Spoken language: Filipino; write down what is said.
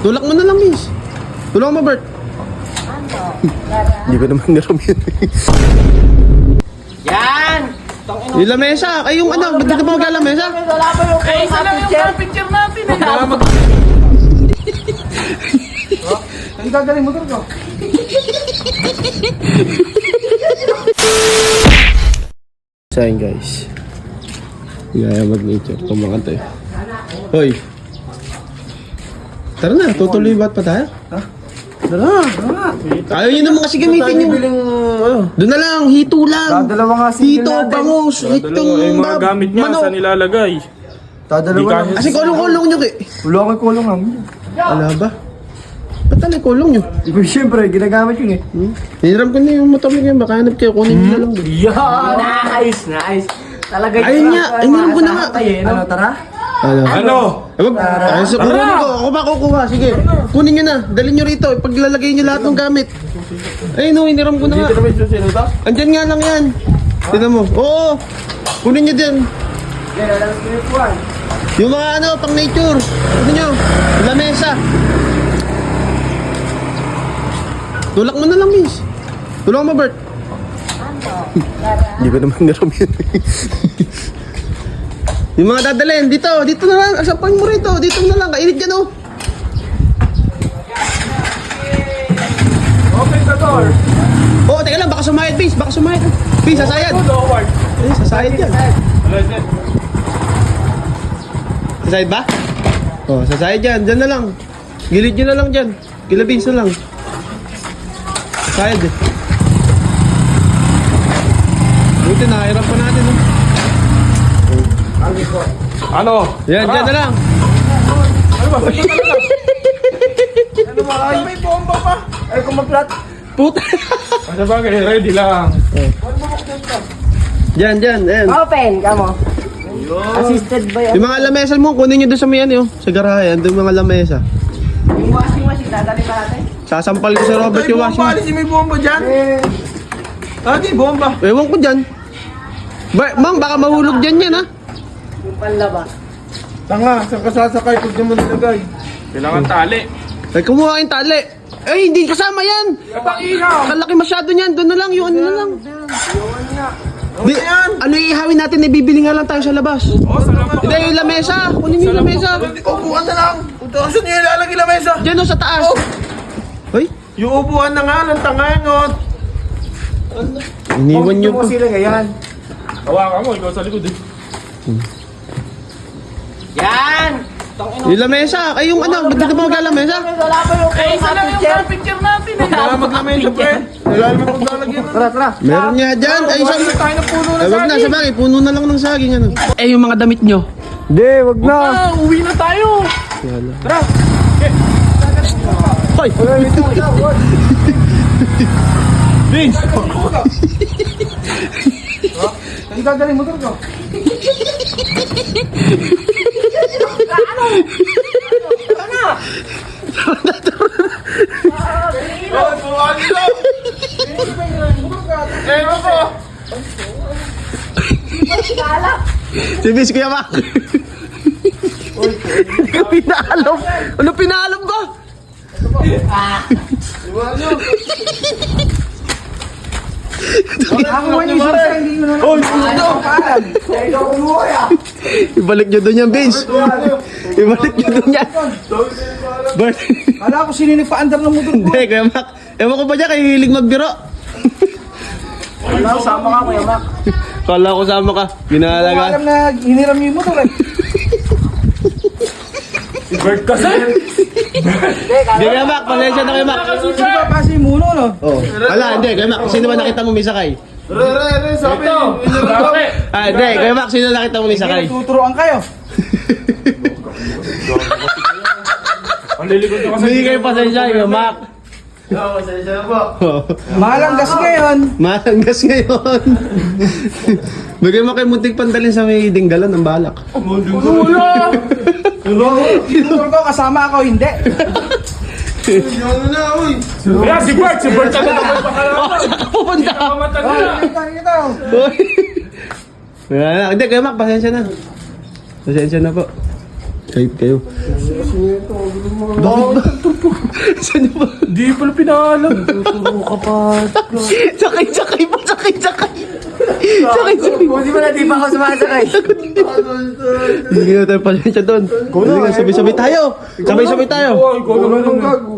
Tulak mo na lang, miss. Tulak mo, Bert. Hindi ko naman niram yun. Yan! Yung lamesa. Ay, yung ano, ba't dito pa maglalamesa? Wala pa yung Isa lang yung picture natin eh. Ang gagaling motor ko. Sayang, guys. Gaya mag-nature. Kumakanta eh. Hoy. Tara na, tutuloy ba't pa tayo? Ha? Tara. Ayaw nyo naman kasi gamitin yung... Doon na lang, hito lang. Dadalawa nga Hito, bangus, hitong Yung mga gamit niya, manok. saan nilalagay? Dadalawa Di lang. kahit- Kasi kulong-kulong nyo eh. Wala akong kulong namin. Wala ba? Ba't tala kulong nyo? Iba siyempre, ginagamit yun eh. Hiniram ko na yung motor nyo kayo, baka hanap kayo, kunin nyo na lang. Yan! Nice. Talaga Ayun nga, hiniram ko na nga. Ano, tara? Ano? Ay, so kunin ko. Ako ba kukuha? Sige. Kunin nyo na. Dalhin nyo rito. Paglalagay nyo lahat ng gamit. Ay no, hiniram ko na nga. Andyan nga lang yan. Tignan mo. Oo. Kunin nyo din. Yung mga ano, pang nature. Kunin nyo. Lamesa. Tulak mo na lang, miss. Tulak mo, Bert. Hindi ko naman niram yun. Yung mga dadalhin, dito na lang, asapan mo rito, dito na lang, kainit dyan oh. Open the door! Oo, teka lang, baka sumayad, Bis, baka sumayad. Bis, sasayad. Lord! Sasayad yan. Sasayad ba? Oo, sasayad yan, dyan na lang. Gilid nyo na lang dyan, kilabis na lang. Sasayad eh. Buti, nakahirap pa natin oh. Ano? Yan, dyan na lang. Ano ba? Ano ba? May bomba pa! Ay, kumaplat. Puta. Ano ba? Ready lang. Dyan, ayan. Open, kamo. Assisted by Yung mga lamesa mo, kunin nyo doon sa may ano, sa garahe, andun yung mga lamesa. yung washing machine. Dadali pa natin. Sasampal ko sa Robert yung washing. Alisin may bomba dyan! Ate, bomba! Ewan ko dyan. Mang, baka mahulog dyan yan ha. Yung panlaba. Tanga, saan ka sasakay pag naman nilagay? Kailangan tali. Ay, kumuha kayong tali. Ay, hindi kasama yan. Kapag-inaw! Kalaki masyado niyan. Doon na lang, yung ano na lang. Di, yan? ano ihawin natin, ibibili nga lang tayo sa labas. Oh, sarap ako. Hindi, yung lamesa. Kunin nyo yung lamesa. Upuan na lang! Saan niyo ilalagay la mesa? Diyan o, sa taas. Hoy, Yung upuan na nga ng tangangot! iniwan nyo pa. sila ngayon. Hawakan mo, ikaw sa likod eh. Yan! Yung lamesa. Ay, yung ano, ba't dito pa maglalamesa? Wala pa yung Isa lang yung picture natin eh. Wala maglamay sa pre. Wala naman kung lalagyan. Tara. Meron nga dyan. Ay, Wala sa... tayo ng puno na Ay, wag na, saging. sa bagay, puno na lang ng saging, ano. Eh, yung mga damit nyo. Hindi, wag na. Uwi na tayo. Tara. Hoy! Vince! Ang gagaling motor ko. Oh, buwan nyo! Ewan ko! Si Bis, Kuya Mac. Pinaalog. Ano pinaalog ko? Ako man yung isa, hindi mo na Oh, ito! Ibalik nyo doon yan, Bis. Ibalik nyo doon yan. Bert. Kala ko sino nagpa-under ng motor ko. Hindi, Kuya Mac. Ewan ko pa dyan, kayo hilig magbiro. Wala, sama ka, Kuya Mac. Kala ko sama ka. Binalaga. Alam na hiniram niyo yung motor eh. Si Bert kasi! Hindi, Kuya Mac. Pasensya na, Kuya Mac. Hindi ba kasi yung muno, no? Oh. Ala, hindi, Kuya Mac. Sino ba nakita mo may sakay? Sabi! Sabi! Ah, hindi, Kuya Mac. Sino nakita mo may sakay? Tuturuan kayo. Ang lilikod na kasi. Hindi kayo pasensya, Kuya Mac. Mahalang gas ngayon. Matanggas ngayon. Bagay mo kayo muntik pandalin sa may dinggalan ng balak. Wala! Yung motor ko kasama ako, hindi. Kaya si Bert! Si Bert ang naman pakalaman! Saan ka pupunta? Kamatag na! Ito. Wala na. Hindi, Kuya Mac, pasensya na. Pasensya na po. Kahit kayo. Bakit ba? Saan niyo ba? Hindi pala pinaalam. Sakay pa, sakay. Sakay. Buti mo na, di pa ako sumasakay. Hindi na tayo pasensya doon. Sabay-sabay tayo. Ikaw naman ang gago.